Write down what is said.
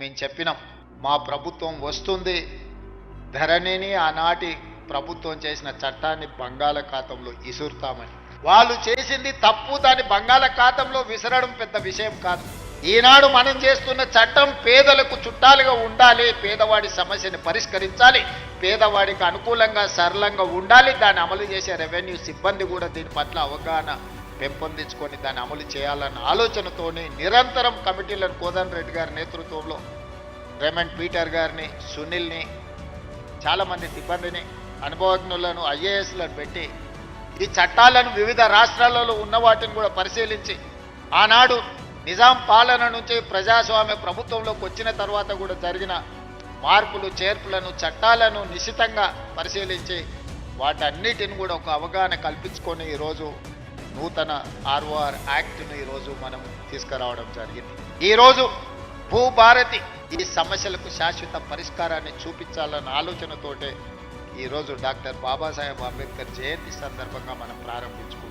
మేము చెప్పినాం మా ప్రభుత్వం వస్తుంది, ధరణిని ఆనాటి ప్రభుత్వం చేసిన చట్టాన్ని బంగాళాఖాతంలో ఇసురుతామని. వాళ్ళు చేసింది తప్పు, దాన్ని బంగాళాఖాతంలో విసరడం పెద్ద విషయం కాదు. ఈనాడు మనం చేస్తున్న చట్టం పేదలకు చుట్టాలుగా ఉండాలి, పేదవాడి సమస్యని పరిష్కరించాలి, పేదవాడికి అనుకూలంగా సరళంగా ఉండాలి. దాన్ని అమలు చేసే రెవెన్యూ సిబ్బంది కూడా దీని పట్ల అవగాహన పెంపొందించుకొని దాన్ని అమలు చేయాలన్న ఆలోచనతోని నిరంతరం కమిటీలను కోదండ రెడ్డి గారి నేతృత్వంలో రేమండ్ పీటర్ గారిని, సునీల్ని, చాలామంది సిబ్బందిని, అనుభవజ్ఞులను, ఐఏఎస్లను పెట్టి ఈ చట్టాలను వివిధ రాష్ట్రాలలో ఉన్న వాటిని కూడా పరిశీలించి ఆనాడు నిజాం పాలన నుంచి ప్రజాస్వామ్య ప్రభుత్వంలోకి వచ్చిన తర్వాత కూడా జరిగిన మార్పులు చేర్పులను, చట్టాలను నిశితంగా పరిశీలించి వాటన్నిటిని కూడా ఒక అవగాహన కల్పించుకొని ఈరోజు నూతన ROR యాక్ట్ను ఈరోజు మనం తీసుకురావడం జరిగింది. ఈరోజు భూభారతి ఈ సమస్యలకు శాశ్వత పరిష్కారాన్ని చూపించాలన్న ఆలోచనతోటే ఈరోజు డాక్టర్ బాబాసాహెబ్ అంబేద్కర్ జయంతి సందర్భంగా మనం ప్రారంభించుకుంటాం.